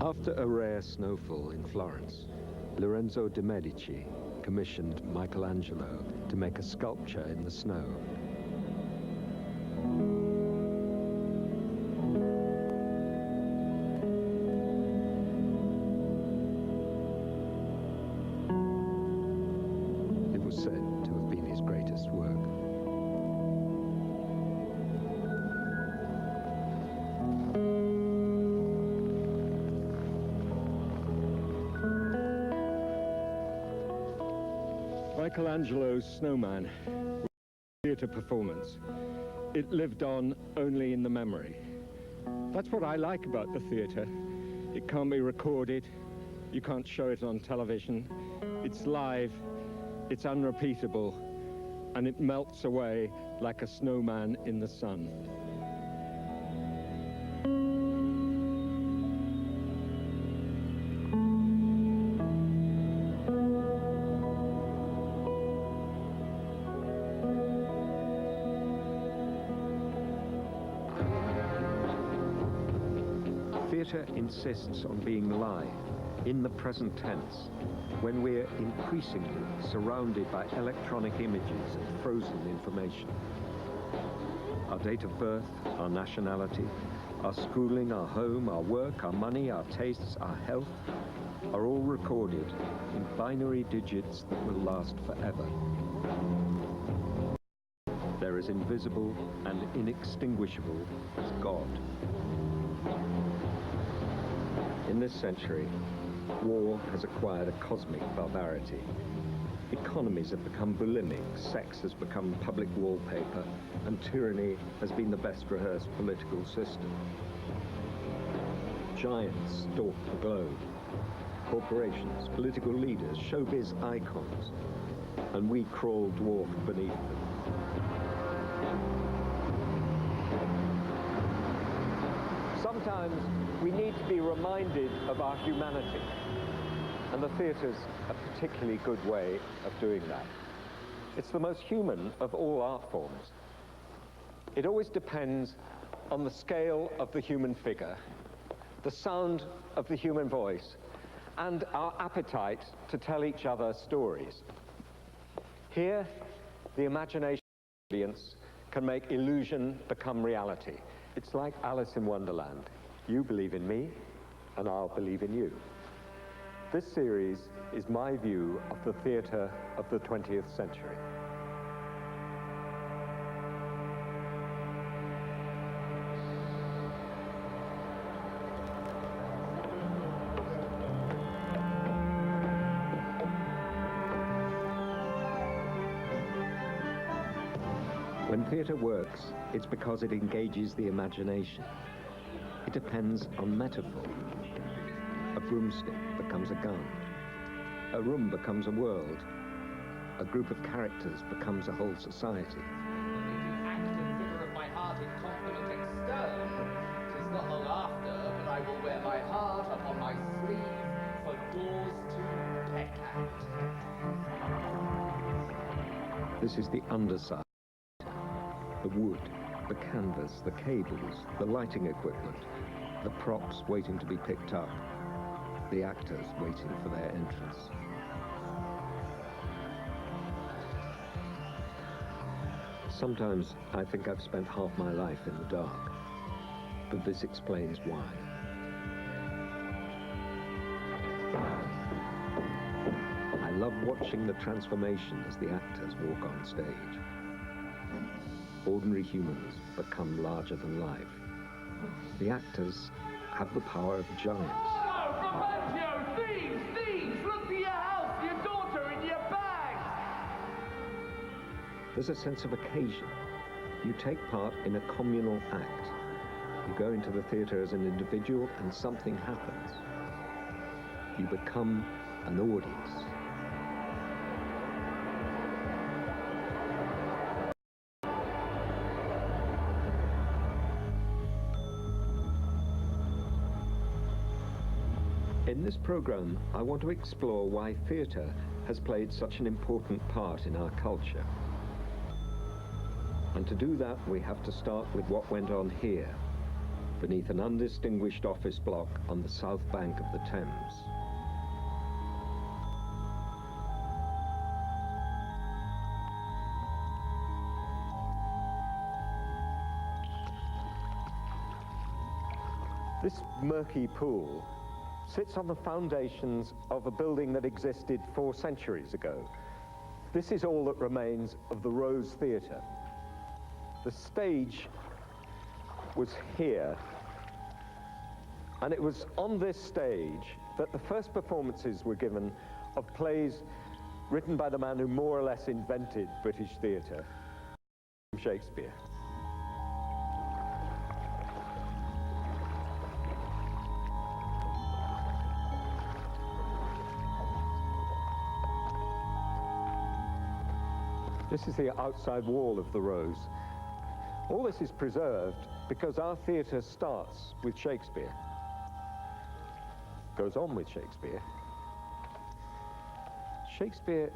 After a rare snowfall in Florence, Lorenzo de' Medici commissioned Michelangelo to make a sculpture in the snow. It was said to have been his greatest work. Michelangelo's Snowman was a theatre performance. It lived on only in the memory. That's what I like about the theatre. It can't be recorded. You can't show it on television. It's live, it's unrepeatable, and it melts away like a snowman in the sun. Theatre insists on being live, in the present tense, when we're increasingly surrounded by electronic images and frozen information. Our date of birth, our nationality, our schooling, our home, our work, our money, our tastes, our health, are all recorded in binary digits that will last forever. They're as invisible and inextinguishable as God. In this century, war has acquired a cosmic barbarity. Economies have become bulimic, sex has become public wallpaper, and tyranny has been the best rehearsed political system. Giants stalk the globe. Corporations, political leaders, showbiz icons, and we crawl dwarfed beneath them. Sometimes we need to be reminded of our humanity, and the theatre's a particularly good way of doing that. It's the most human of all art forms. It always depends on the scale of the human figure, the sound of the human voice, and our appetite to tell each other stories. Here, the imagination of the audience can make illusion become reality. It's like Alice in Wonderland. You believe in me, and I'll believe in you. This series is my view of the theatre of the 20th century. When theatre works, it's because it engages the imagination. It depends on metaphor. A broomstick becomes a gun. A room becomes a world. A group of characters becomes a whole society. Of my heart in compliment extern. 'Tis not long after, but I will wear my heart upon my sleeve for doors to peck at. This is the underside. The wood, the canvas, the cables, the lighting equipment, the props waiting to be picked up, the actors waiting for their entrance. Sometimes I think I've spent half my life in the dark, but this explains why. I love watching the transformation as the actors walk on stage. Ordinary humans become larger than life. The actors have the power of giants. Hello, Provencio! Thieves! Thieves! Look to your house, your daughter, and your bags! There's a sense of occasion. You take part in a communal act. You go into the theatre as an individual and something happens. You become an audience. In this program, I want to explore why theatre has played such an important part in our culture. And to do that, we have to start with what went on here, beneath an undistinguished office block on the south bank of the Thames. This murky pool sits on the foundations of a building that existed 4 centuries ago. This is all that remains of the Rose Theatre. The stage was here, and it was on this stage that the first performances were given of plays written by the man who more or less invented British theatre, Shakespeare. This is the outside wall of the Rose. All this is preserved because our theatre starts with Shakespeare, goes on with Shakespeare. Shakespeare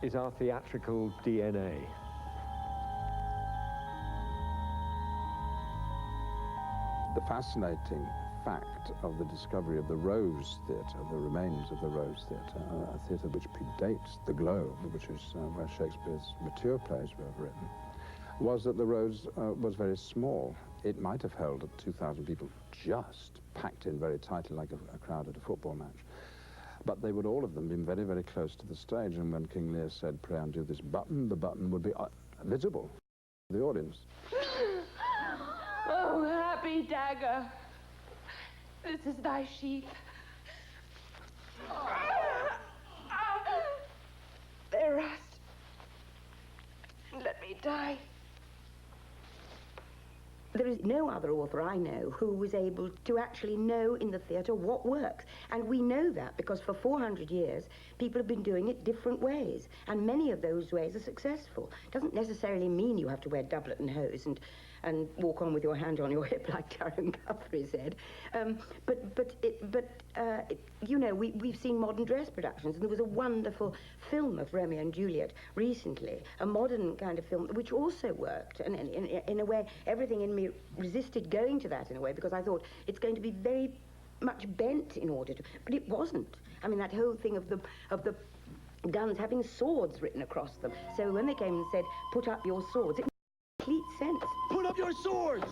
is our theatrical DNA. The fascinating fact of the discovery of the Rose Theatre, the remains of the Rose Theatre, a theatre which predates the Globe, which is where Shakespeare's mature plays were written, was that the Rose was very small. It might have held 2,000 people just packed in very tightly like a crowd at a football match. But they would all of them been very, very close to the stage, and when King Lear said, "Pray undo this button," the button would be visible to the audience. Oh, happy dagger, this is thy sheath. There rest. Let me die. There is no other author I know who was able to actually know in the theatre what works. And we know that because for 400 years, people have been doing it different ways. And many of those ways are successful. Doesn't necessarily mean you have to wear doublet and hose and walk on with your hand on your hip like Karen Guthrie said. You know, we've seen modern dress productions, and there was a wonderful film of Romeo and Juliet recently, a modern kind of film, which also worked. And in a way, everything in me resisted going to that in a way, because I thought it's going to be very much bent in order to, but it wasn't. I mean, that whole thing of the guns having swords written across them. So when they came and said, "Put up your swords," it made complete sense. Put up your swords!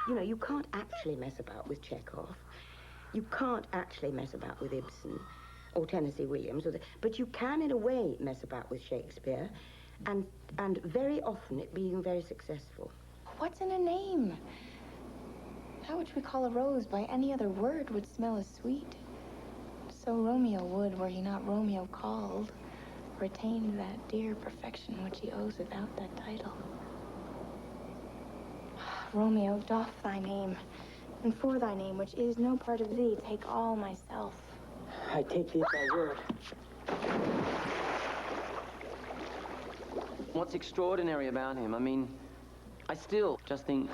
You know, you can't actually mess about with Chekhov. You can't actually mess about with Ibsen or Tennessee Williams, but you can, in a way, mess about with Shakespeare, and very often it being very successful. What's in a name? That which we call a rose by any other word would smell as sweet. So Romeo would, were he not Romeo called, retained that dear perfection which he owes without that title. Romeo, doff thy name, and for thy name, which is no part of thee, take all myself. I take thee at thy word. What's extraordinary about him? I mean, I still just think,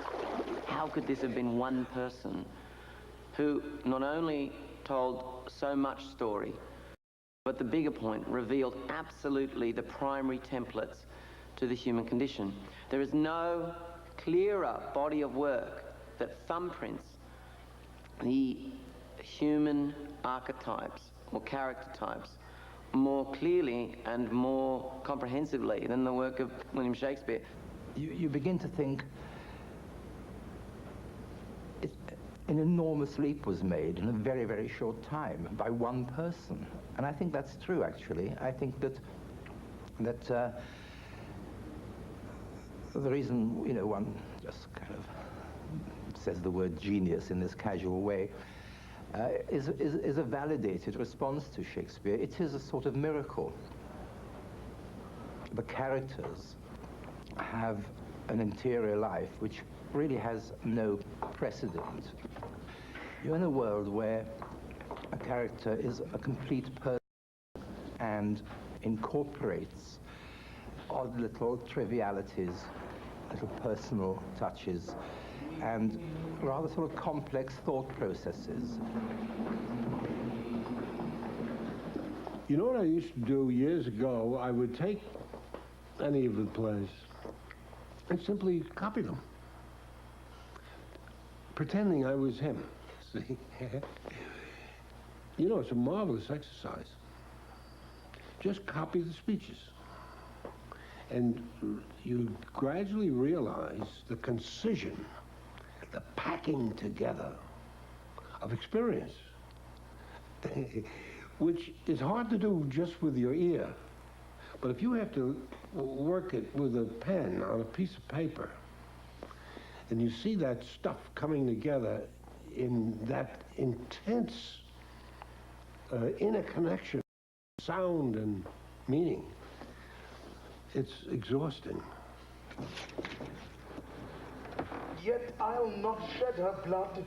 how could this have been one person who not only told so much story, but the bigger point, revealed absolutely the primary templates to the human condition. There is no clearer body of work that thumbprints the human archetypes or character types more clearly and more comprehensively than the work of William Shakespeare. You begin to think an enormous leap was made in a very, very short time by one person. And I think that's true, actually. I think that the reason, you know, one just kind of says the word genius in this casual way is a validated response to Shakespeare. It is a sort of miracle. The characters have an interior life which really has no precedent. You're in a world where a character is a complete person and incorporates odd little trivialities, little personal touches, and rather sort of complex thought processes. You know what I used to do years ago? I would take any of the plays and simply copy them, pretending I was him. See? You know, it's a marvelous exercise. Just copy the speeches. And you gradually realize the concision, the packing together of experience, which is hard to do just with your ear. But if you have to work it with a pen on a piece of paper, and you see that stuff coming together in that intense interconnection, sound and meaning, it's exhausting. Yet I'll not shed her blood,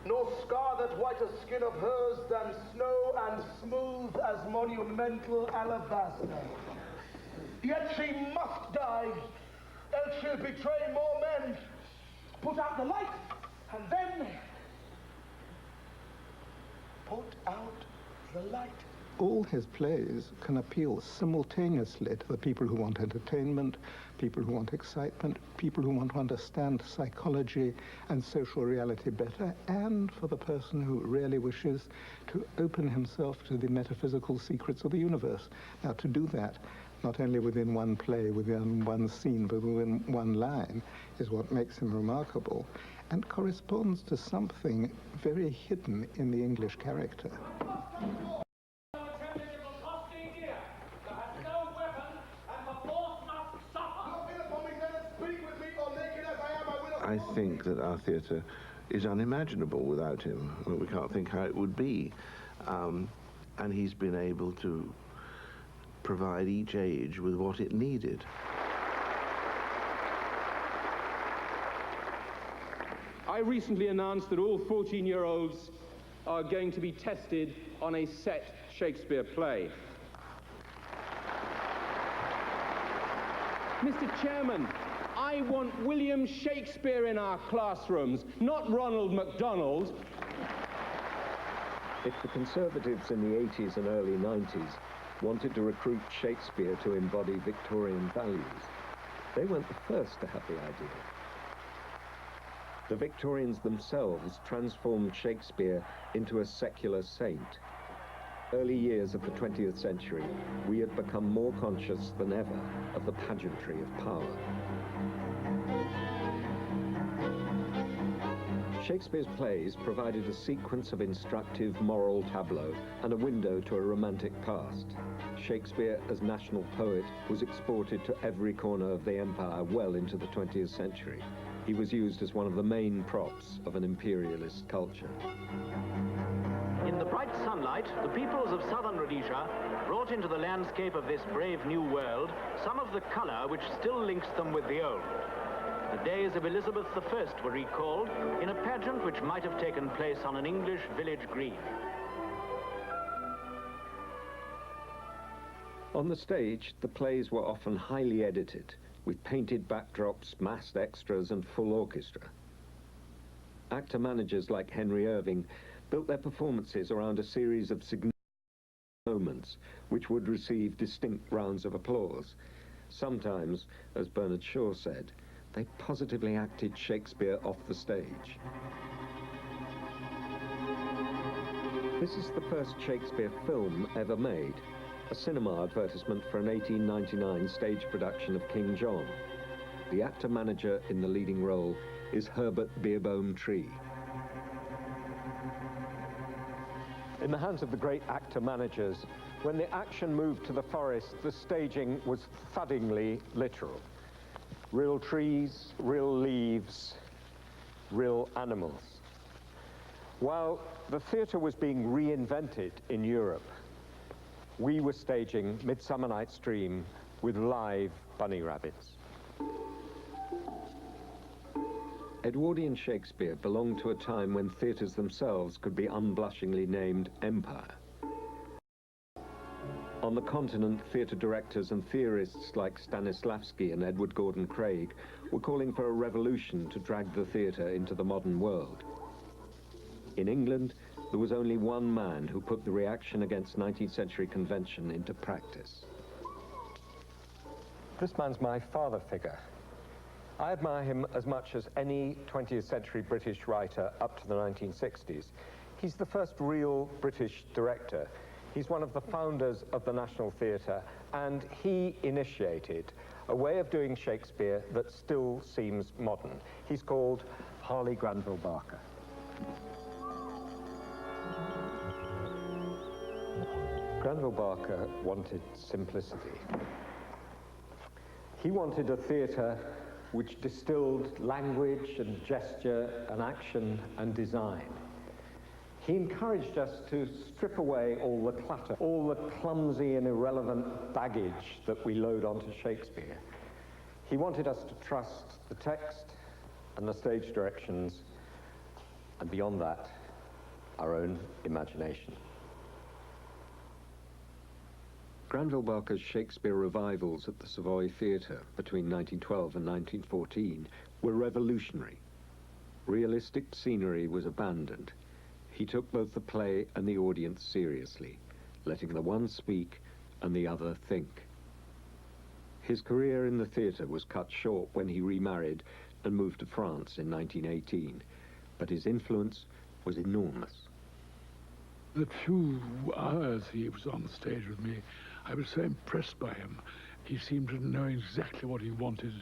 nor scar that whiter skin of hers than snow and smooth as monumental alabaster. Yet she must die, else she'll betray more men. Put out the light, and then put out the light. All his plays can appeal simultaneously to the people who want entertainment, people who want excitement, people who want to understand psychology and social reality better, and for the person who really wishes to open himself to the metaphysical secrets of the universe. Now, to do that, not only within one play, within one scene, but within one line, is what makes him remarkable, and corresponds to something very hidden in the English character. I think that our theatre is unimaginable without him. Well, we can't think how it would be. And he's been able to provide each age with what it needed. I recently announced that all 14-year-olds are going to be tested on a set Shakespeare play. Mr. Chairman, I want William Shakespeare in our classrooms, not Ronald McDonald. If the Conservatives in the 80s and early 90s wanted to recruit Shakespeare to embody Victorian values, they weren't the first to have the idea. The Victorians themselves transformed Shakespeare into a secular saint. Early years of the 20th century, we had become more conscious than ever of the pageantry of power. Shakespeare's plays provided a sequence of instructive moral tableaux and a window to a romantic past. Shakespeare, as national poet, was exported to every corner of the empire well into the 20th century. He was used as one of the main props of an imperialist culture. In the bright sunlight, the peoples of southern Rhodesia brought into the landscape of this brave new world some of the color which still links them with the old. The days of Elizabeth I were recalled in a pageant which might have taken place on an English village green. On the stage, the plays were often highly edited, with painted backdrops, massed extras, and full orchestra. Actor managers like Henry Irving built their performances around a series of significant moments which would receive distinct rounds of applause. Sometimes, as Bernard Shaw said, they positively acted Shakespeare off the stage. This is the first Shakespeare film ever made, a cinema advertisement for an 1899 stage production of King John. The actor-manager in the leading role is Herbert Beerbohm Tree. In the hands of the great actor-managers, when the action moved to the forest, the staging was thuddingly literal. Real trees, real leaves, real animals. While the theatre was being reinvented in Europe, we were staging Midsummer Night's Dream with live bunny rabbits. Edwardian Shakespeare belonged to a time when theatres themselves could be unblushingly named empire. On the continent, theatre directors and theorists like Stanislavski and Edward Gordon Craig were calling for a revolution to drag the theatre into the modern world. In England, there was only one man who put the reaction against 19th century convention into practice. This man's my father figure. I admire him as much as any 20th century British writer up to the 1960s. He's the first real British director. He's one of the founders of the National Theatre, and he initiated a way of doing Shakespeare that still seems modern. He's called Harley Granville Barker. Granville Barker wanted simplicity. He wanted a theatre which distilled language and gesture and action and design. He encouraged us to strip away all the clutter, all the clumsy and irrelevant baggage that we load onto Shakespeare. He wanted us to trust the text and the stage directions, and beyond that, our own imagination. Granville Barker's Shakespeare revivals at the Savoy Theatre between 1912 and 1914 were revolutionary. Realistic scenery was abandoned. He took both the play and the audience seriously, letting the one speak and the other think. His career in the theatre was cut short when he remarried and moved to France in 1918, but his influence was enormous. The few hours he was on the stage with me, I was so impressed by him. He seemed to know exactly what he wanted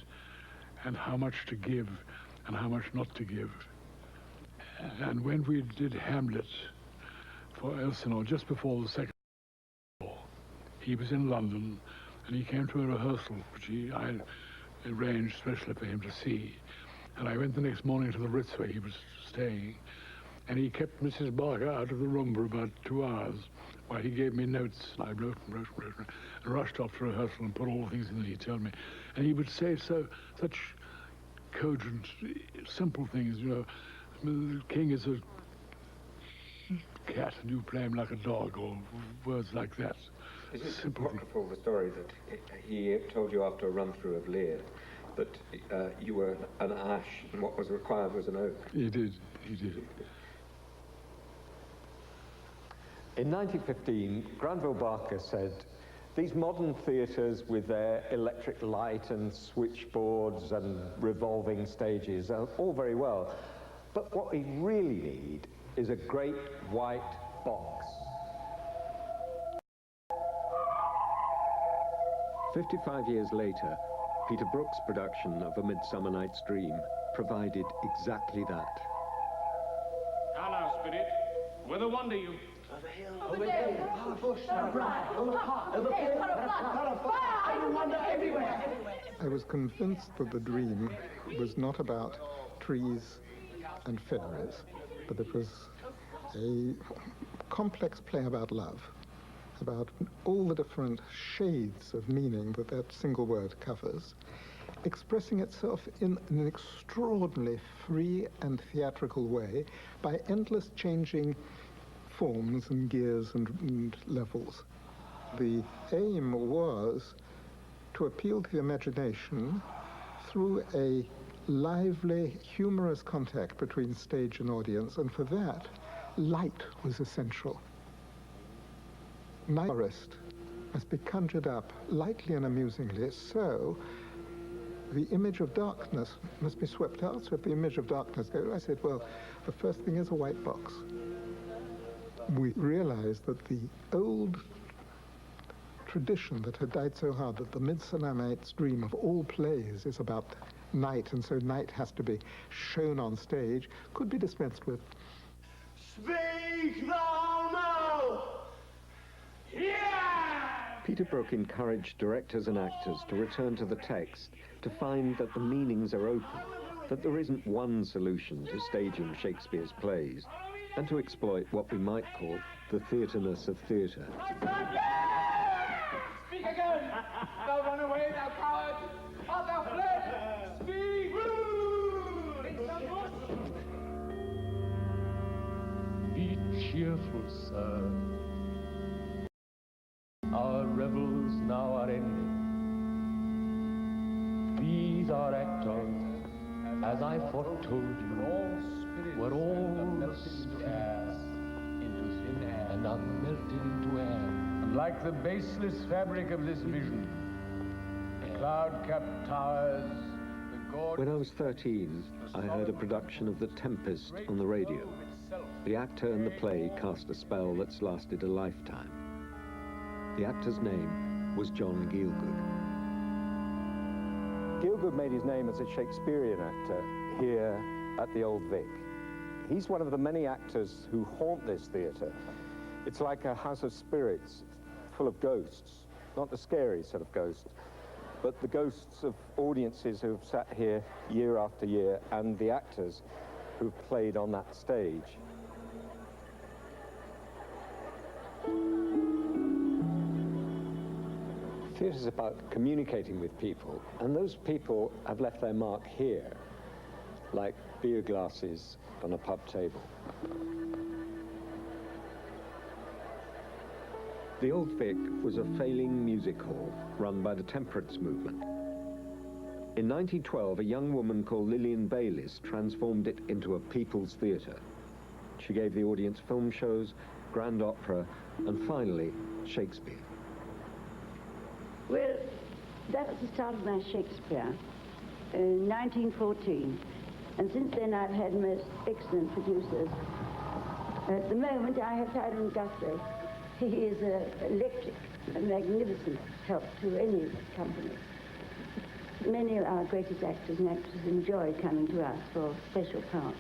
and how much to give and how much not to give. And when we did Hamlet for Elsinore, just before the second war, he was in London and he came to a rehearsal which I arranged specially for him to see. And I went the next morning to the Ritz where he was staying, and he kept Mrs. Barker out of the room for about 2 hours while he gave me notes. I wrote and rushed off to rehearsal and put all the things in that he told me. And he would say such cogent, simple things, you know. The king is a cat and you play him like a dog, or words like that. Is it apocryphal, the story that he told you after a run-through of Lear that you were an ash and what was required was an oak? He did, he did. In 1915, Granville Barker said, these modern theatres with their electric light and switchboards and revolving stages are all very well, but what we really need is a great white box. 55 years later, Peter Brook's production of A Midsummer Night's Dream provided exactly that. Now, Spirit, whither wander you? Over hill, over dale, over bush, over briar, over park, over field, over fire. I wander everywhere. I was convinced that the dream was not about trees and fairies, but it was a complex play about love, about all the different shades of meaning that that single word covers, expressing itself in an extraordinarily free and theatrical way by endless changing forms and gears and levels. The aim was to appeal to the imagination through a lively, humorous contact between stage and audience, and for that, light was essential. My forest must be conjured up lightly and amusingly, so the image of darkness must be swept out. So if the image of darkness goes, I said, well, the first thing is a white box. We realized that the old tradition that had died so hard, that the Midsummer Night's Dream of all plays is about night, and so night has to be shown on stage, could be dispensed with. Speak thou now! Yeah! Peter Brook encouraged directors and actors to return to the text, to find that the meanings are open, that there isn't one solution to staging Shakespeare's plays, and to exploit what we might call the theatre-ness of theatre. Speak again! Thou run away, thou coward! Art thou fled? Speak! Be cheerful, sir. Our revels now are ending. These our actors, as I foretold you, were all spirits and are melted into air. And like the baseless fabric of this vision, cloud-capped towers, When I was 13, I heard a production of The Tempest on the radio. The actor and the play cast a spell that's lasted a lifetime. The actor's name was John Gielgud. Gielgud made his name as a Shakespearean actor here at the Old Vic. He's one of the many actors who haunt this theatre. It's like a house of spirits full of ghosts, not the scary sort of ghosts, but the ghosts of audiences who've sat here year after year and the actors who've played on that stage. Theatre's about communicating with people, and those people have left their mark here, like beer glasses on a pub table. The Old Vic was a failing music hall run by the temperance movement. In 1912, a young woman called Lillian Bayliss transformed it into a people's theatre. She gave the audience film shows, grand opera, and finally, Shakespeare. Well, that was the start of my Shakespeare in 1914. And since then I've had most excellent producers. At the moment I have Tyrone Guthrie. He is electric, a magnificent help to any company. Many of our greatest actors and actresses enjoy coming to us for special parts.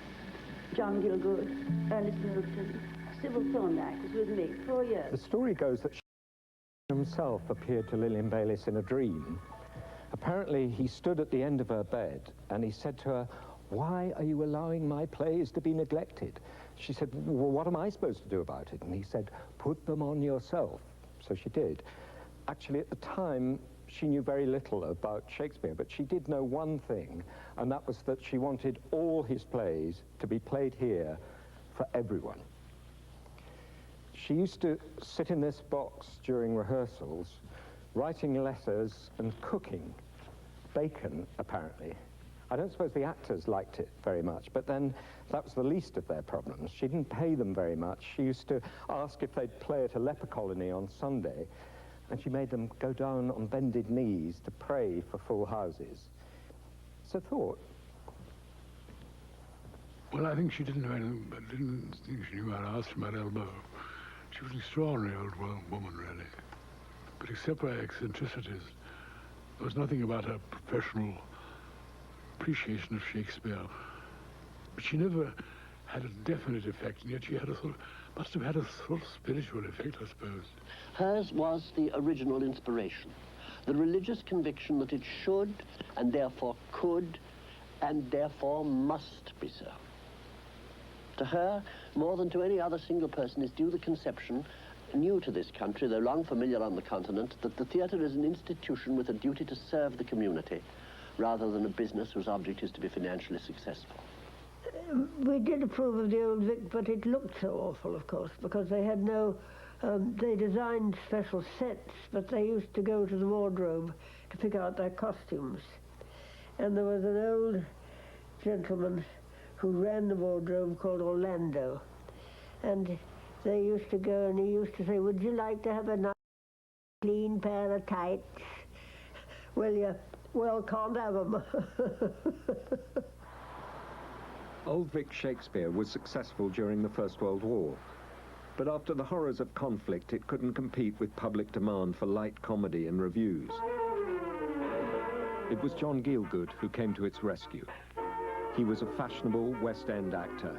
John Gielgud, Ernest Milton, Sybil Thorndike was with me 4 years. The story goes that himself appeared to Lillian Bayliss in a dream. Apparently he stood at the end of her bed and he said to her, "Why are you allowing my plays to be neglected?" She said, "Well, what am I supposed to do about it?" And he said, "Put them on yourself." So she did. Actually, at the time, she knew very little about Shakespeare, but she did know one thing, and that was that she wanted all his plays to be played here for everyone. She used to sit in this box during rehearsals, writing letters and cooking bacon, apparently. I don't suppose the actors liked it very much, but then that was the least of their problems. She didn't pay them very much. She used to ask if they'd play at a leper colony on Sunday, and she made them go down on bended knees to pray for full houses. It's a thought. Well, I think she didn't know anything, but didn't think she knew how to ask from her elbow. She was an extraordinary old woman, really. But except for her eccentricities, there was nothing about her professional appreciation of Shakespeare. But she never had a definite effect, and yet she had a sort of, must have had a sort of spiritual effect, I suppose. Hers was the original inspiration, the religious conviction that it should, and therefore could, and therefore must be so. To her, more than to any other single person, is due the conception, new to this country, though long familiar on the continent, that the theatre is an institution with a duty to serve the community, rather than a business whose object is to be financially successful. We did approve of the Old Vic, but it looked so awful, of course, because they had no, they designed special sets, but they used to go to the wardrobe to pick out their costumes. And there was an old gentleman who ran the wardrobe called Orlando. And they used to go and he used to say, "Would you like to have a nice clean pair of tights?" Well, can't have them. Old Vic Shakespeare was successful during the First World War, but after the horrors of conflict, it couldn't compete with public demand for light comedy and revues. It was John Gielgud who came to its rescue. He was a fashionable West End actor,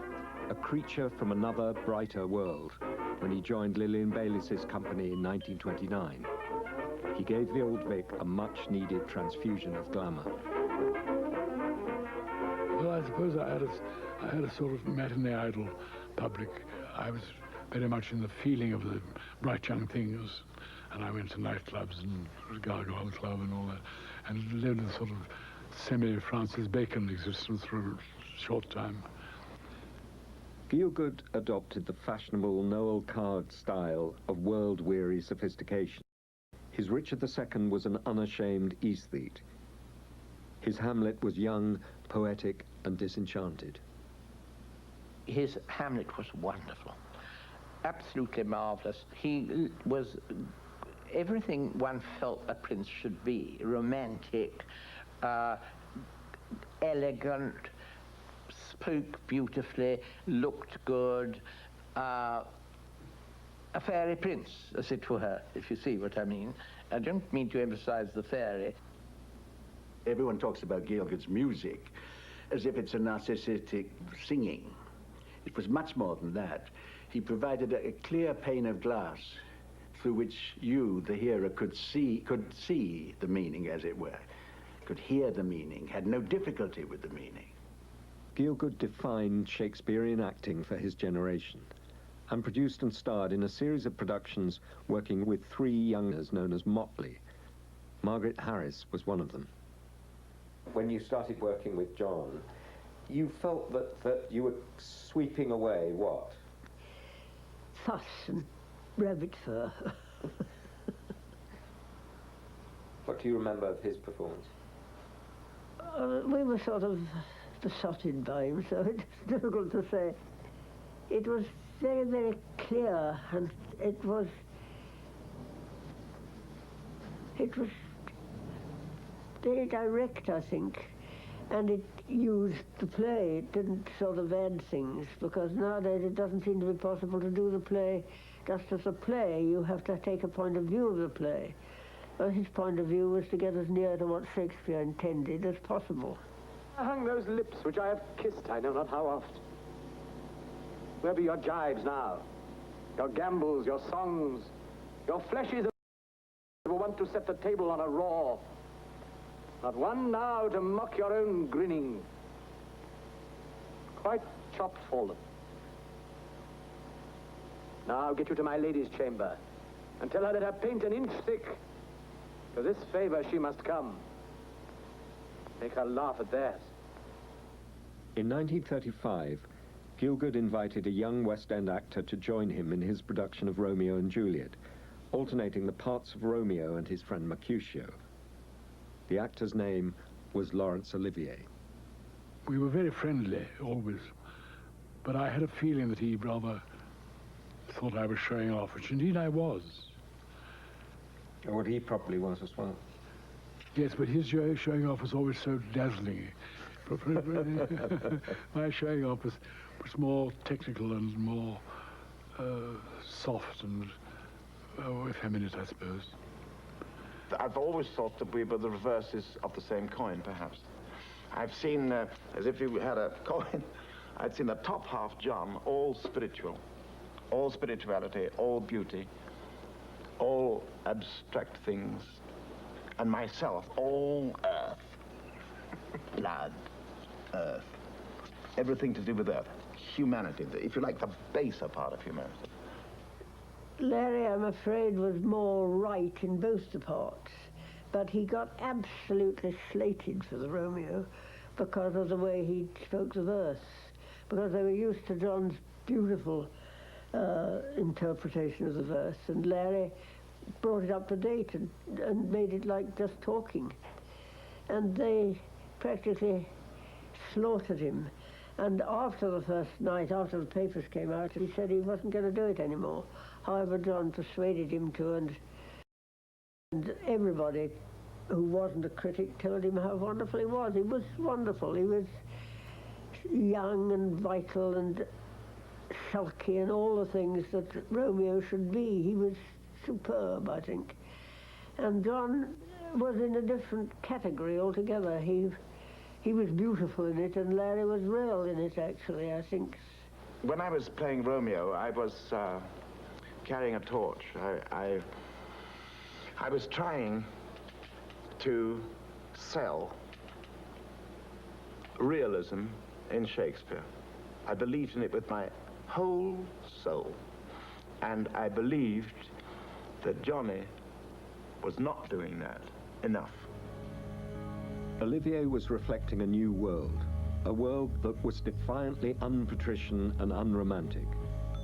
a creature from another, brighter world, when he joined Lillian Bayliss's company in 1929. He gave the Old Vic a much-needed transfusion of glamour. Well, I suppose I had a sort of matinee idol public. I was very much in the feeling of the bright young things, and I went to nightclubs and Gargoyle Club and all that, and lived a sort of semi-Francis Bacon existence for a short time. Gielgud adopted the fashionable Noel Coward style of world-weary sophistication. His Richard II was an unashamed aesthete. His Hamlet was young, poetic, and disenchanted. His Hamlet was wonderful, absolutely marvelous. He was everything one felt a prince should be: romantic, elegant, spoke beautifully, looked good, a fairy prince, as it were, if you see what I mean. I don't mean to emphasize the fairy. Everyone talks about Gielgud's music as if it's a narcissistic singing. It was much more than that. He provided a clear pane of glass through which you, the hearer, could see the meaning, as it were, could hear the meaning, had no difficulty with the meaning. Gielgud defined Shakespearean acting for his generation and produced and starred in a series of productions working with three youngsters known as Motley. Margaret Harris was one of them. When you started working with John, you felt that you were sweeping away what? Fuss and rabbit fur. What do you remember of his performance? We were sort of besotted by him, so it's difficult to say. It was very, very clear, and it was very direct, I think, and it used the play. It didn't sort of add things, because nowadays it doesn't seem to be possible to do the play just as a play. You have to take a point of view of the play. Well, his point of view was to get as near to what Shakespeare intended as possible. I hung those lips which I have kissed I know not how oft. Where be your jibes now? Your gambols, your songs, your fleshes that were wont to set the table on a roar. Not one now to mock your own grinning. Quite chopped fallen. Now I'll get you to my lady's chamber and tell her that her paint an inch thick. For this favor she must come. Make her laugh at theirs. In 1935, Gielgud invited a young West End actor to join him in his production of Romeo and Juliet, alternating the parts of Romeo and his friend Mercutio. The actor's name was Laurence Olivier. We were very friendly, always, but I had a feeling that he rather thought I was showing off, which indeed I was. What he probably was as well. Yes, but his showing off was always so dazzling. My showing off was more technical and more soft and effeminate, I suppose. I've always thought that we were the reverses of the same coin, perhaps. I've seen, as if you had a coin, I'd seen the top half, John, all spiritual, all spirituality, all beauty, all abstract things, and myself, all earth, blood, earth, everything to do with earth, humanity, if you like, the baser part of humanity. Larry, I'm afraid, was more right in both the parts, but he got absolutely slated for the Romeo because of the way he spoke the verse, because they were used to John's beautiful interpretation of the verse, and Larry brought it up to date and made it like just talking. And they practically slaughtered him. And after the first night, after the papers came out, he said he wasn't going to do it anymore. However, John persuaded him to, and everybody who wasn't a critic told him how wonderful he was. He was wonderful. He was young and vital and sulky and all the things that Romeo should be. He was superb, I think. And John was in a different category altogether. He was beautiful in it, and Larry was real in it, actually, I think. When I was playing Romeo, I was carrying a torch. I was trying to sell realism in Shakespeare. I believed in it with my whole soul, and I believed that Johnny was not doing that enough. Olivier was reflecting a new world, a world that was defiantly unpatrician and unromantic.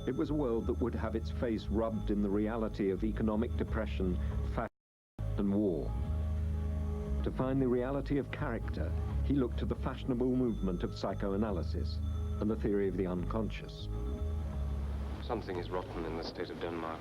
It was a world that would have its face rubbed in the reality of economic depression, fashion, and war. To find the reality of character, he looked to the fashionable movement of psychoanalysis and the theory of the unconscious. Something is rotten in the state of Denmark.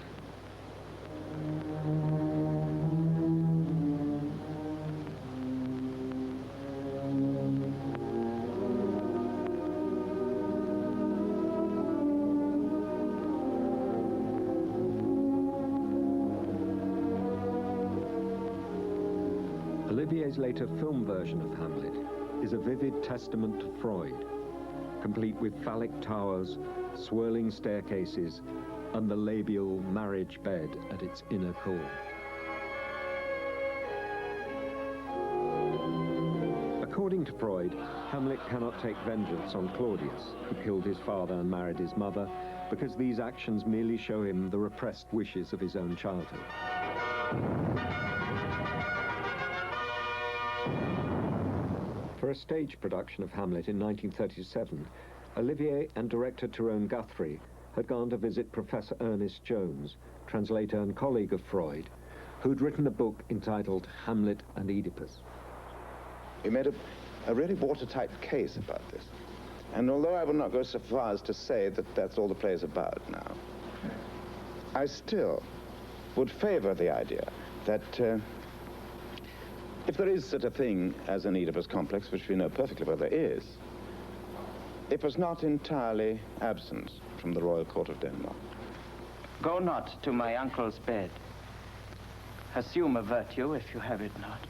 Olivier's later film version of Hamlet is a vivid testament to Freud, complete with phallic towers, swirling staircases, and the labial marriage bed at its inner core. According to Freud, Hamlet cannot take vengeance on Claudius, who killed his father and married his mother, because these actions merely show him the repressed wishes of his own childhood. For a stage production of Hamlet in 1937, Olivier and director Tyrone Guthrie had gone to visit Professor Ernest Jones, translator and colleague of Freud, who'd written a book entitled Hamlet and Oedipus. We made a really watertight case about this. And although I will not go so far as to say that that's all the play is about now, I still would favor the idea that if there is such a thing as an Oedipus complex, which we know perfectly well there is, it was not entirely absent from the royal court of Denmark. Go not to my uncle's bed. Assume a virtue if you have it not.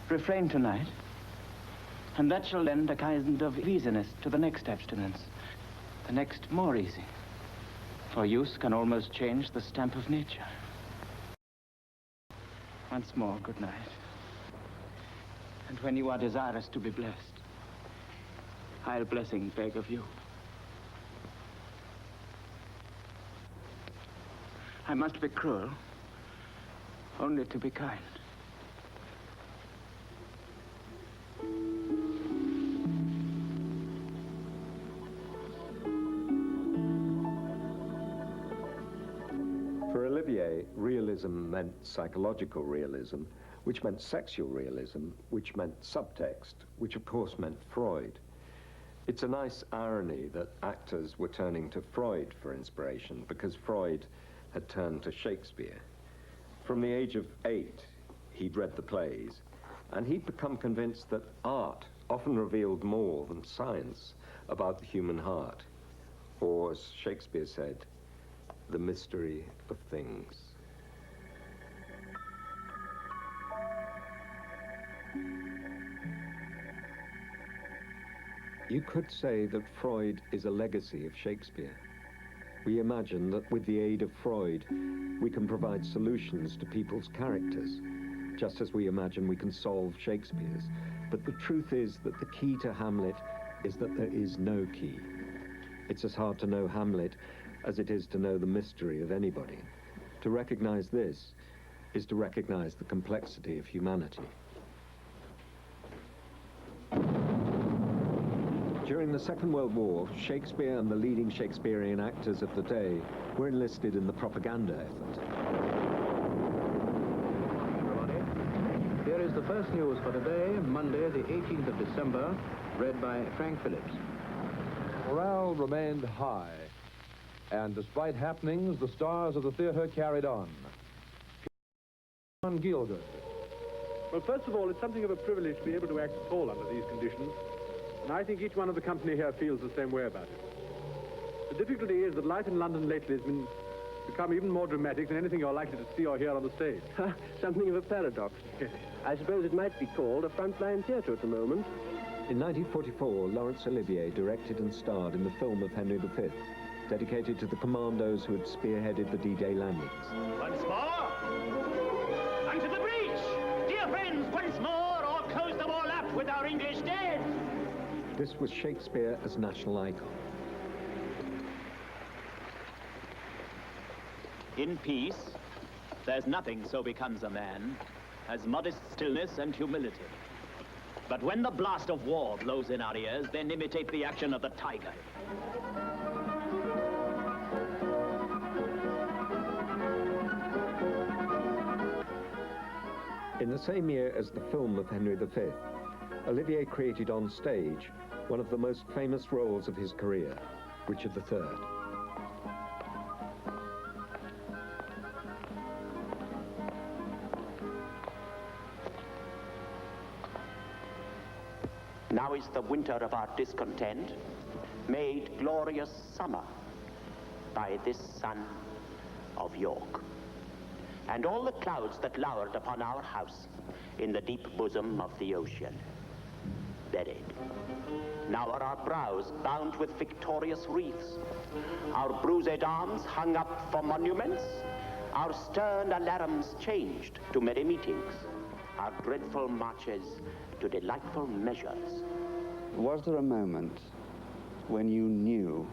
Refrain tonight, and that shall lend a kind of easiness to the next abstinence, the next more easy. For use can almost change the stamp of nature. Once more, good night. And when you are desirous to be blessed, I'll blessing beg of you. I must be cruel, only to be kind. For Olivier, realism meant psychological realism, which meant sexual realism, which meant subtext, which of course meant Freud. It's a nice irony that actors were turning to Freud for inspiration because Freud had turned to Shakespeare. From the age of 8, he'd read the plays, and he'd become convinced that art often revealed more than science about the human heart, or, as Shakespeare said, the mystery of things. You could say that Freud is a legacy of Shakespeare. We imagine that with the aid of Freud, we can provide solutions to people's characters, just as we imagine we can solve Shakespeare's. But the truth is that the key to Hamlet is that there is no key. It's as hard to know Hamlet as it is to know the mystery of anybody. To recognize this is to recognize the complexity of humanity. During the Second World War, Shakespeare and the leading Shakespearean actors of the day were enlisted in the propaganda effort. Everybody, here is the first news for today, Monday, the 18th of December, read by Frank Phillips. Morale remained high, and despite happenings, the stars of the theater carried on. On Gielgud. Well, first of all, it's something of a privilege to be able to act at all under these conditions. And I think each one of the company here feels the same way about it. The difficulty is that life in London lately has become even more dramatic than anything you're likely to see or hear on the stage. Something of a paradox. I suppose it might be called a frontline theatre at the moment. In 1944, Laurence Olivier directed and starred in the film of Henry V, dedicated to the commandos who had spearheaded the D-Day landings. Once more! Unto the breach! Dear friends, once more, or close the wall up with our English dead! This was Shakespeare as national icon. In peace, there's nothing so becomes a man as modest stillness and humility. But when the blast of war blows in our ears, then imitate the action of the tiger. In the same year as the film of Henry V, Olivier created on stage one of the most famous roles of his career, Richard III. Now is the winter of our discontent made glorious summer by this son of York. and all the clouds that lowered upon our house in the deep bosom of the ocean. Buried. Now are our brows bound with victorious wreaths, our bruised arms hung up for monuments, our stern alarums changed to merry meetings, our dreadful marches to delightful measures. Was there a moment when you knew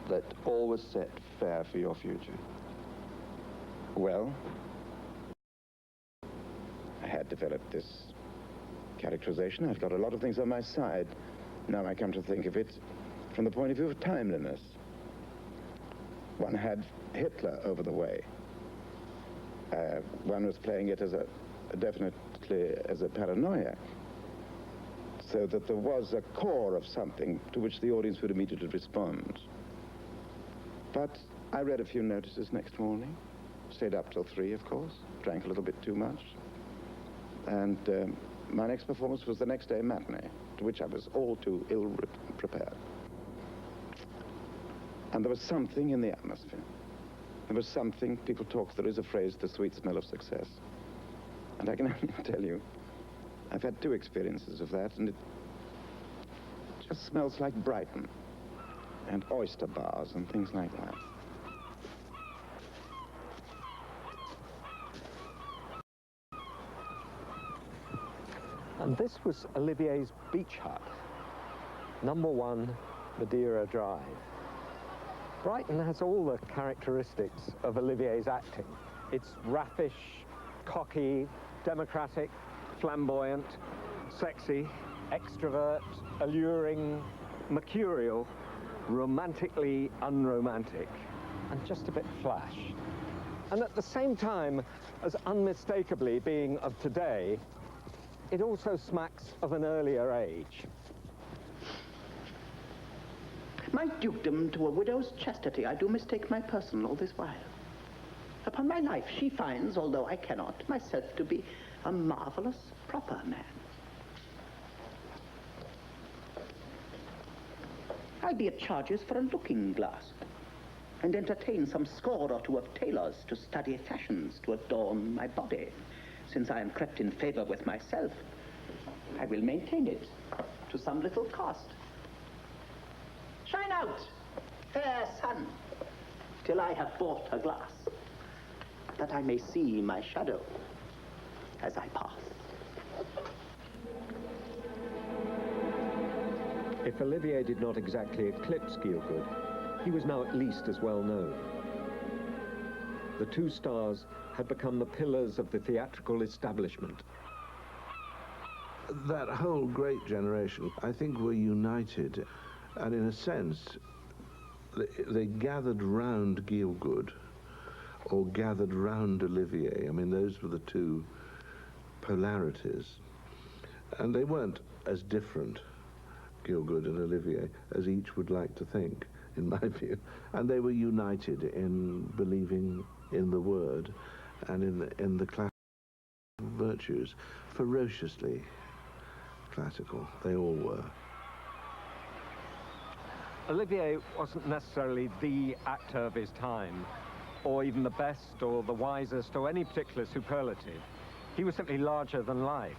that all was set fair for your future? Well, I had developed this characterization. I've got a lot of things on my side. Now I come to think of it from the point of view of timeliness. One had Hitler over the way. One was playing it as definitely as a paranoia, so that there was a core of something to which the audience would immediately respond. But I read a few notices next morning, stayed up till 3, of course, drank a little bit too much, and my next performance was the next day matinee, to which I was all too ill prepared. And there was something in the atmosphere. There was something, people talk, there is a phrase, the sweet smell of success. And I can only tell you, I've had 2 experiences of that, and it just smells like Brighton and oyster bars and things like that. And this was Olivier's beach hut, number 1, Madeira Drive. Brighton has all the characteristics of Olivier's acting. It's raffish, cocky, democratic, flamboyant, sexy, extrovert, alluring, mercurial, romantically unromantic, and just a bit flash. And at the same time, as unmistakably being of today, it also smacks of an earlier age. My dukedom to a widow's chastity, I do mistake my person all this while. Upon my life, she finds, although I cannot, myself to be a marvelous, proper man. I'll be at charges for a looking glass, and entertain some score or 2 of tailors to study fashions to adorn my body. Since I am crept in favor with myself, I will maintain it to some little cost. Shine out, fair sun, till I have bought a glass, that I may see my shadow as I pass. If Olivier did not exactly eclipse Gielgud, he was now at least as well known. The 2 stars had become the pillars of the theatrical establishment. That whole great generation, I think, were united, and in a sense, they gathered round Gielgud, or gathered round Olivier. I mean, those were the 2 polarities. And they weren't as different, Gielgud and Olivier, as each would like to think, in my view. And they were united in believing in the word and in the classical virtues, ferociously classical. They all were. Olivier wasn't necessarily the actor of his time, or even the best or the wisest or any particular superlative. He was simply larger than life.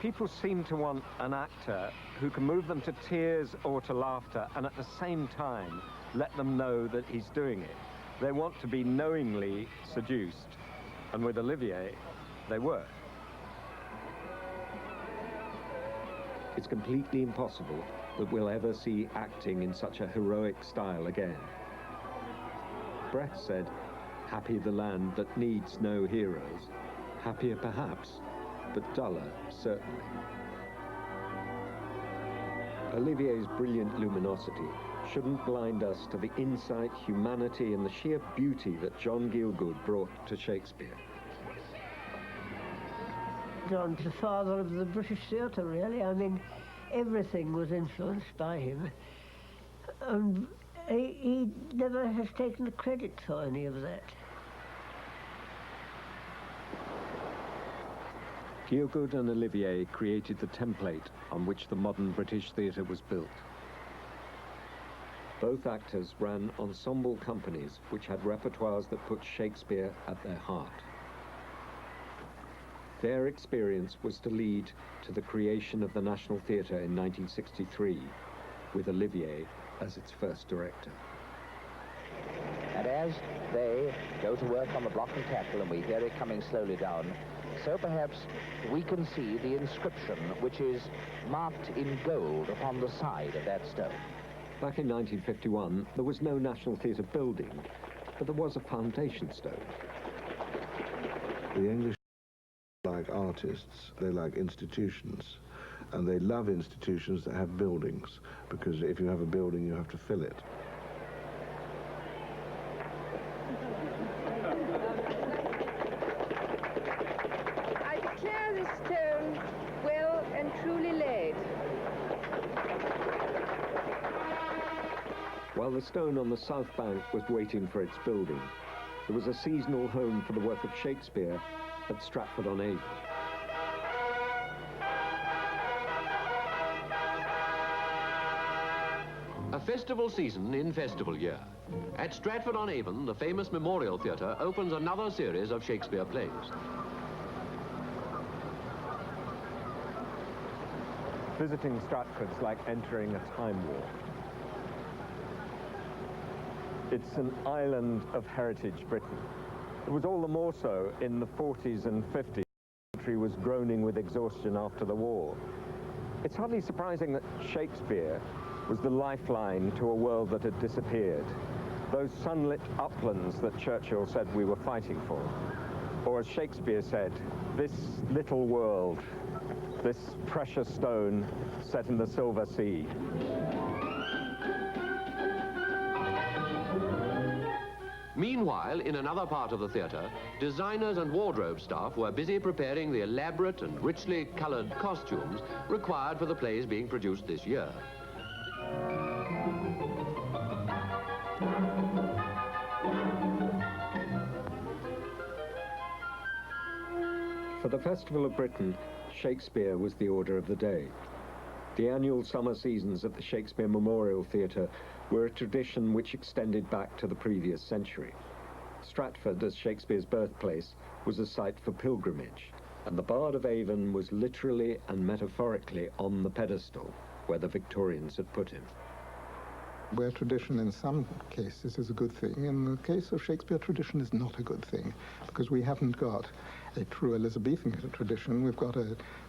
People seem to want an actor who can move them to tears or to laughter, and at the same time let them know that he's doing it. They want to be knowingly seduced, and with Olivier, they were. It's completely impossible that we'll ever see acting in such a heroic style again. Brecht said, "Happy the land that needs no heroes. Happier perhaps, but duller certainly." Olivier's brilliant luminosity shouldn't blind us to the insight, humanity, and the sheer beauty that John Gielgud brought to Shakespeare. John's the father of the British theatre, really. I mean, everything was influenced by him. And he never has taken the credit for any of that. Gielgud and Olivier created the template on which the modern British theatre was built. Both actors ran ensemble companies which had repertoires that put Shakespeare at their heart. Their experience was to lead to the creation of the National Theatre in 1963, with Olivier as its first director. And as they go to work on the block and tackle, and we hear it coming slowly down, so perhaps we can see the inscription which is marked in gold upon the side of that stone. Back in 1951, there was no National Theatre building, but there was a foundation stone. The English like artists, they like institutions, and they love institutions that have buildings, because if you have a building, you have to fill it. I declare this stone well and truly laid. While the stone on the south bank was waiting for its building, there was a seasonal home for the work of Shakespeare at Stratford-on-Avon. A festival season in festival year. At Stratford-on-Avon, the famous Memorial Theatre opens another series of Shakespeare plays. Visiting Stratford's like entering a time warp. It's an island of heritage Britain. It was all the more so in the 40s and 50s. The country was groaning with exhaustion after the war. It's hardly surprising that Shakespeare was the lifeline to a world that had disappeared. Those sunlit uplands that Churchill said we were fighting for. Or as Shakespeare said, this little world, this precious stone set in the silver sea. Meanwhile, in another part of the theatre, designers and wardrobe staff were busy preparing the elaborate and richly colored costumes required for the plays being produced this year. For the Festival of Britain, Shakespeare was the order of the day. The annual summer seasons at the Shakespeare Memorial Theatre were a tradition which extended back to the previous century. Stratford, as Shakespeare's birthplace, was a site for pilgrimage, and the Bard of Avon was literally and metaphorically on the pedestal where the Victorians had put him. Where tradition in some cases is a good thing, in the case of Shakespeare, tradition is not a good thing, because we haven't got a true Elizabethan tradition.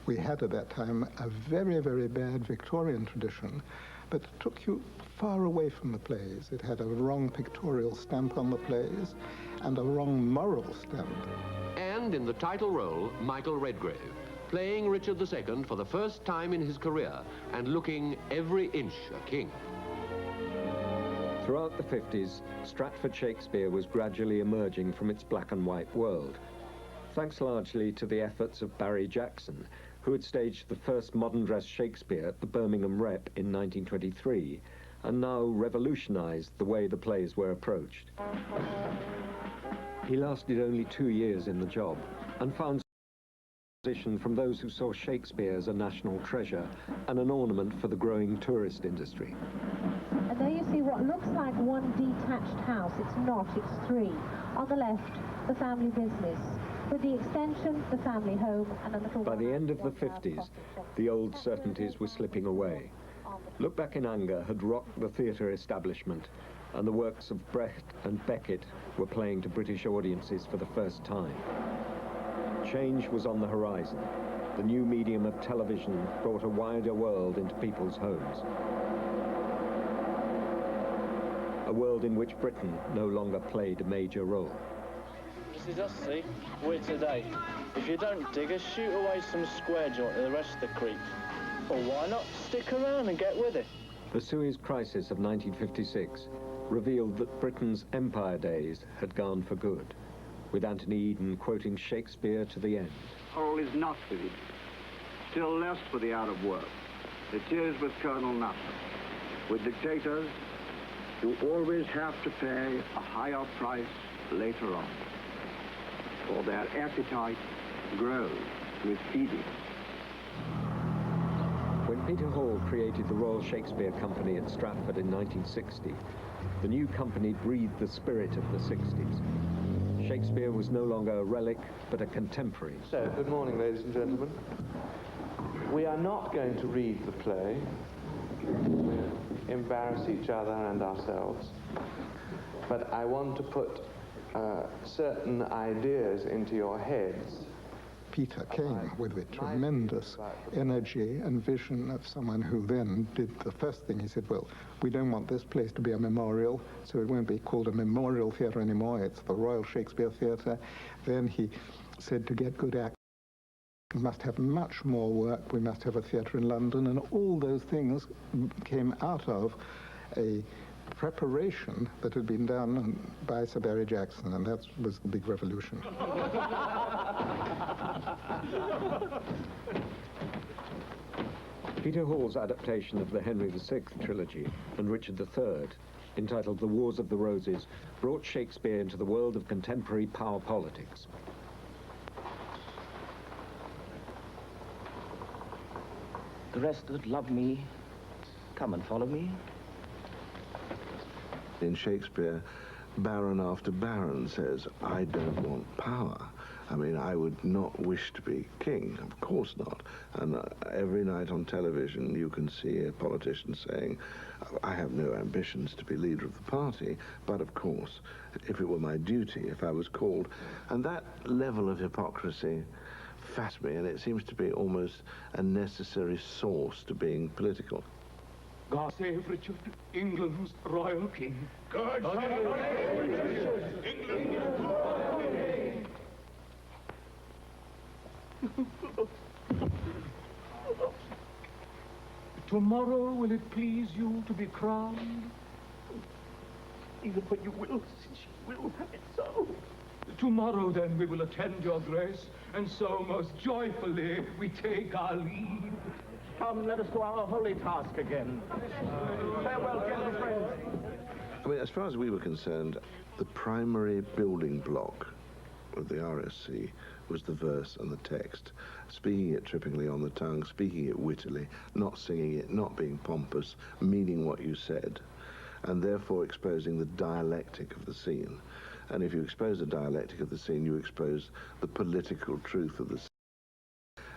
We had at that time a very, very bad Victorian tradition, but it took you far away from the plays. It had a wrong pictorial stamp on the plays and a wrong moral stamp. And in the title role, Michael Redgrave, playing Richard II for the first time in his career and looking every inch a king. Throughout the 50s, Stratford Shakespeare was gradually emerging from its black and white world, thanks largely to the efforts of Barry Jackson, who had staged the first modern-dress Shakespeare at the Birmingham Rep in 1923, and now revolutionized the way the plays were approached. He lasted only 2 years in the job, and found opposition from those who saw Shakespeare as a national treasure and an ornament for the growing tourist industry. And there you see what looks like one detached house. It's not, it's three. On the left, the family business. With the extension, the family home, and a little... By the end of the 50s, the old certainties were slipping away. Look Back in Anger had rocked the theatre establishment, and the works of Brecht and Beckett were playing to British audiences for the first time. Change was on the horizon. The new medium of television brought a wider world into people's homes. A world in which Britain no longer played a major role. This is us, see? We're today. If you don't dig us, shoot away some square joint to the rest of the creek. Or why not stick around and get with it? The Suez Crisis of 1956 revealed that Britain's empire days had gone for good, with Anthony Eden quoting Shakespeare to the end. All is not with him, still less for the out of work. It is with Colonel Nutt. With dictators, you always have to pay a higher price later on, for their appetite grows with feeding. When Peter Hall created the Royal Shakespeare Company at Stratford in 1960, the new company breathed the spirit of the 60s. Shakespeare was no longer a relic, but a contemporary. So, good morning, ladies and gentlemen. We are not going to read the play, embarrass each other and ourselves, but I want to put certain ideas into your heads. Peter came with a tremendous energy and vision of someone who then did the first thing. He said, well, we don't want this place to be a memorial, so it won't be called a memorial theatre anymore. It's the Royal Shakespeare Theatre. Then he said to get good actors, we must have much more work. We must have a theatre in London. And all those things came out of a preparation that had been done by Sir Barry Jackson, and that was the big revolution. Peter Hall's adaptation of the Henry VI trilogy and Richard III, entitled The Wars of the Roses, brought Shakespeare into the world of contemporary power politics. The rest that love me, come and follow me. In Shakespeare, baron after baron says, I don't want power. I mean, I would not wish to be king, of course not. And every night on television, you can see a politician saying, I have no ambitions to be leader of the party, but of course, if it were my duty, if I was called. And that level of hypocrisy fascinates me, and it seems to be almost a necessary source to being political. God save Richard, England's royal king. God save Richard, England's royal king. Tomorrow will it please you to be crowned? Even when you will, since you will have it so. Tomorrow, then, we will attend your grace, and so most joyfully we take our leave. Come, let us do our holy task again. Farewell, gentle friends. I mean, as far as we were concerned, the primary building block of the RSC was the verse and the text. Speaking it trippingly on the tongue, speaking it wittily, not singing it, not being pompous, meaning what you said, and therefore exposing the dialectic of the scene. And if you expose the dialectic of the scene, you expose the political truth of the scene.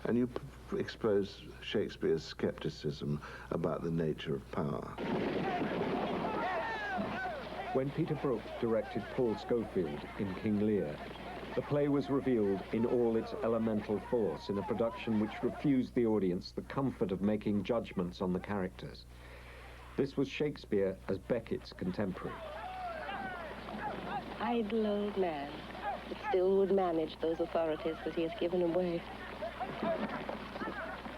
And you expose Shakespeare's skepticism about the nature of power. When Peter Brook directed Paul Schofield in King Lear, the play was revealed in all its elemental force in a production which refused the audience the comfort of making judgments on the characters. This was Shakespeare as Beckett's contemporary. Idle old man, but still would manage those authorities that he has given away.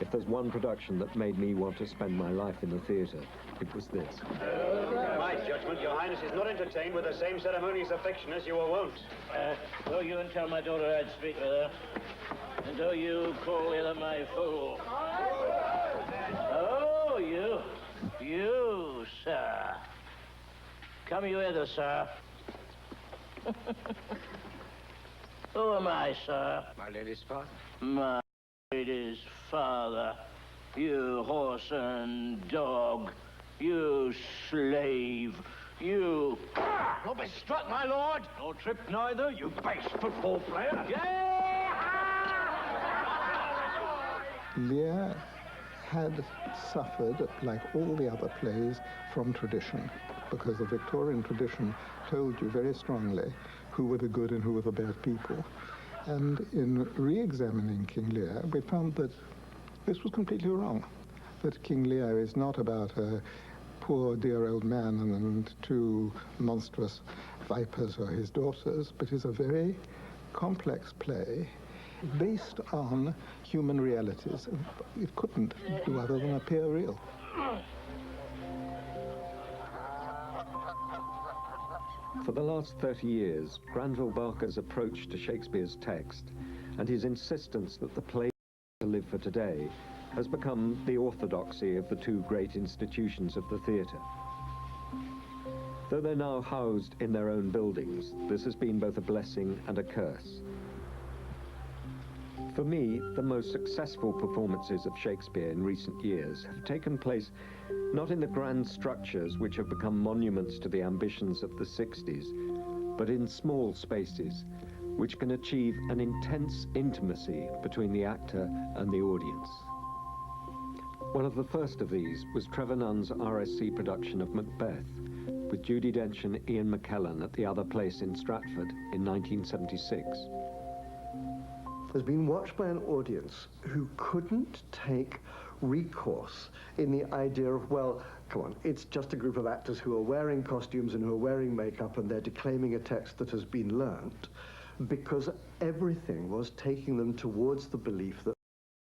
If there's one production that made me want to spend my life in the theatre, it was this. My judgment, Your Highness is not entertained with the same ceremonious affection as you were wont. Go you and tell my daughter I'd speak with her. And do you call hither my fool. Oh, you, sir. Come you hither, sir. Who am I, sir? My lady's father. My lady's father. You horse and dog. You slave. You... Don't be struck, my lord. No trip neither, you base football player. Lear had suffered, like all the other plays, from tradition, because the Victorian tradition told you very strongly who were the good and who were the bad people. And in re-examining King Lear, we found that this was completely wrong, that King Lear is not about a poor, dear old man and two monstrous vipers or his daughters, but is a very complex play based on human realities. It couldn't do other than appear real. For the last 30 years, Granville Barker's approach to Shakespeare's text and his insistence that the play to live for today has become the orthodoxy of the two great institutions of the theatre. Though they're now housed in their own buildings, this has been both a blessing and a curse. For me, the most successful performances of Shakespeare in recent years have taken place not in the grand structures which have become monuments to the ambitions of the 60s, but in small spaces, which can achieve an intense intimacy between the actor and the audience. One of the first of these was Trevor Nunn's RSC production of Macbeth, with Judi Dench and Ian McKellen at the Other Place in Stratford in 1976. Has been watched by an audience who couldn't take recourse in the idea of, well, come on, it's just a group of actors who are wearing costumes and who are wearing makeup and they're declaiming a text that has been learnt, because everything was taking them towards the belief that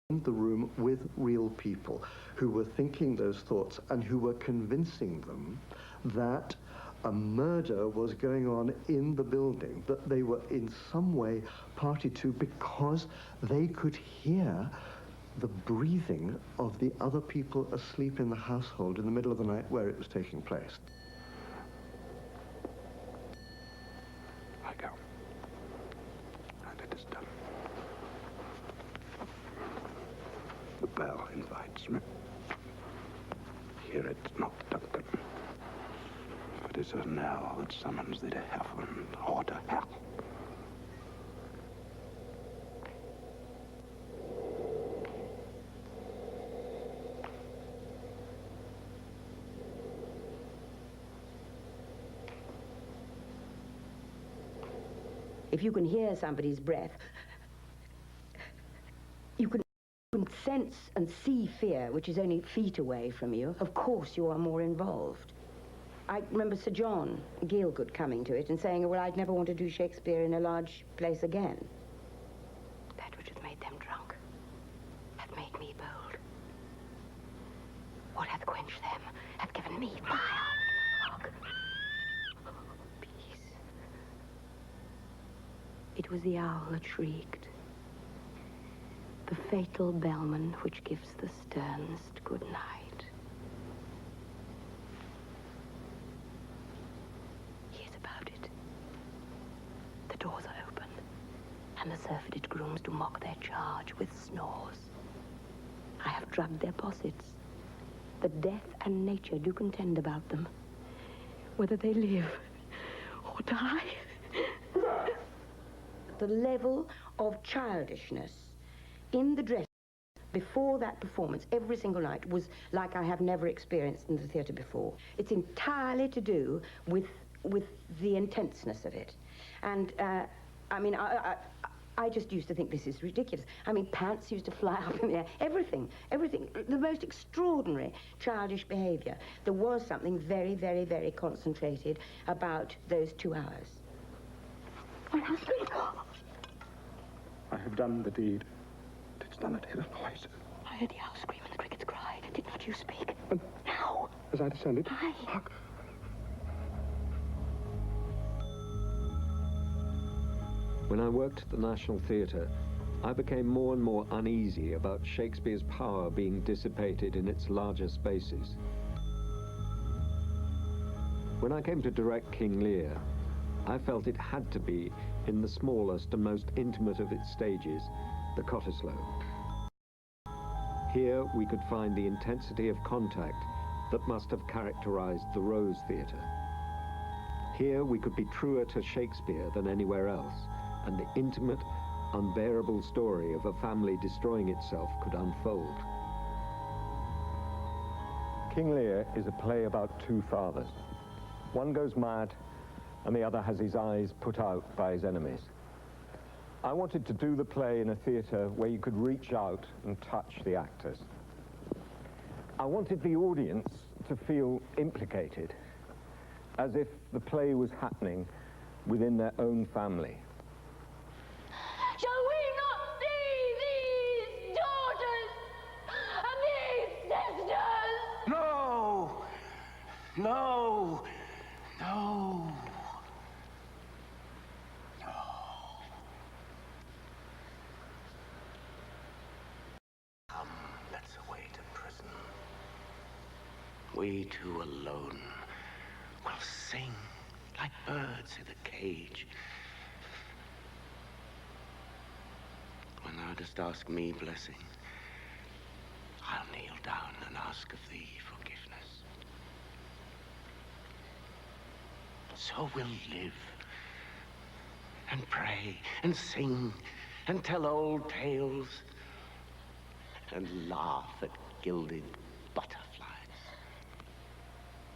in the room with real people who were thinking those thoughts and who were convincing them that a murder was going on in the building, that they were in some way party to, because they could hear the breathing of the other people asleep in the household in the middle of the night where it was taking place. I go. And it is done. The bell invites me. Hear it not, Duncan. It is a knell that summons thee to heaven or to hell. If you can hear somebody's breath, you can sense and see fear, which is only feet away from you. Of course you are more involved. I remember Sir John Gielgud coming to it and saying, well, I'd never want to do Shakespeare in a large place again. That which hath made them drunk hath made me bold. What hath quenched them hath given me fire. Peace. It was the owl that shrieked, the fatal bellman which gives the sternest good night. Doors are open, and the surfeited grooms do mock their charge with snores. I have drugged their possets, but death and nature do contend about them, whether they live or die. The level of childishness in the dress before that performance, every single night, was like I have never experienced in the theatre before. It's entirely to do with the intenseness of it. And, I mean, I just used to think this is ridiculous. I mean, pants used to fly up in the air. Everything. The most extraordinary childish behaviour. There was something very, very, very concentrated about those 2 hours. My husband! I have done the deed. Didst thou not hear the noise? I heard the owl scream and the crickets cry. Did not you speak? And now? As I descended? Aye. Hark. When I worked at the National Theatre, I became more and more uneasy about Shakespeare's power being dissipated in its larger spaces. When I came to direct King Lear, I felt it had to be in the smallest and most intimate of its stages, the Cottesloe. Here we could find the intensity of contact that must have characterized the Rose Theatre. Here we could be truer to Shakespeare than anywhere else, and the intimate, unbearable story of a family destroying itself could unfold. King Lear is a play about 2 fathers. One goes mad, and the other has his eyes put out by his enemies. I wanted to do the play in a theatre where you could reach out and touch the actors. I wanted the audience to feel implicated, as if the play was happening within their own family. Shall we not see these daughters and these sisters? No! No! No! No. Come, let's away to prison. We 2 alone will sing like birds in a cage. When thou dost ask me blessing, I'll kneel down and ask of thee forgiveness. So we'll live and pray and sing and tell old tales and laugh at gilded butterflies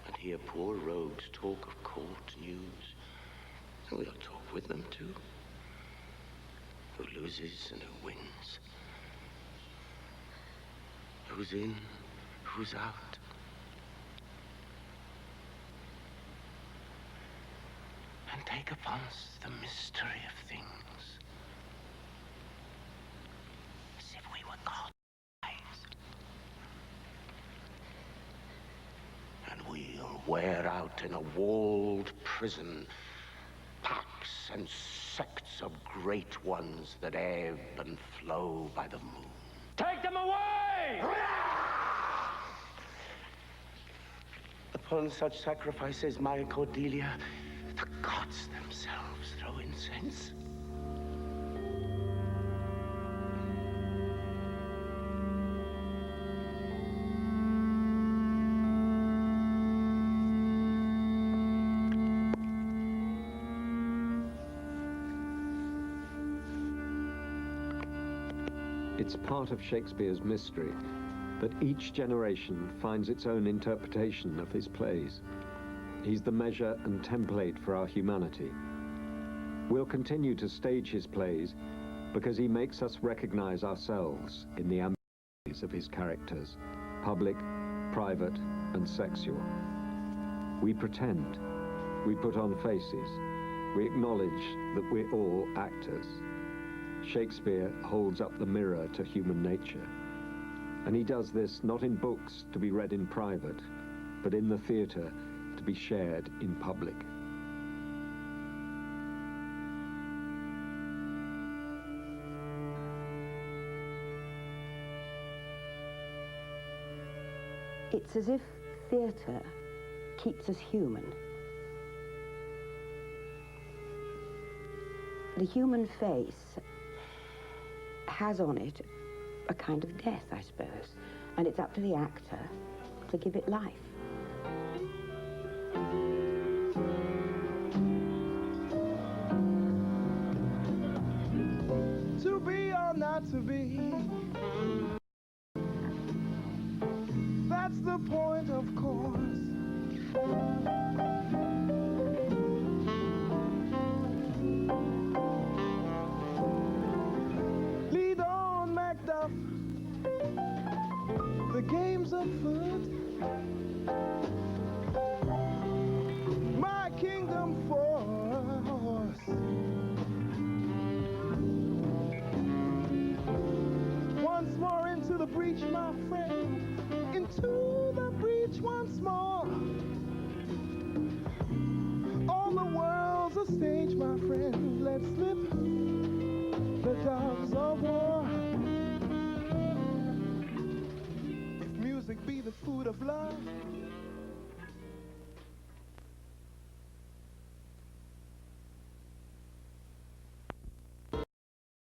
and hear poor rogues talk of court news. And we'll talk with them too. Who loses and who wins. Who's in, who's out. And take upon us the mystery of things. As if we were gods. And we'll wear out in a walled prison packs and sects of great ones that ebb and flow by the moon. Take them away! Upon such sacrifices, my Cordelia, the gods themselves throw incense. It's part of Shakespeare's mystery that each generation finds its own interpretation of his plays. He's the measure and template for our humanity. We'll continue to stage his plays because he makes us recognize ourselves in the ambitions of his characters, public, private, and sexual. We pretend, we put on faces, we acknowledge that we're all actors. Shakespeare holds up the mirror to human nature. And he does this not in books to be read in private, but in the theatre to be shared in public. It's as if theatre keeps us human. The human face has on it a kind of death, I suppose, and it's up to the actor to give it life. To be or not to be, that's the point, of course. Lead on, Macduff, the game's afoot. My kingdom force. Once more into the breach, my friend, into the breach once more. All the world's a stage, my friend, let's slip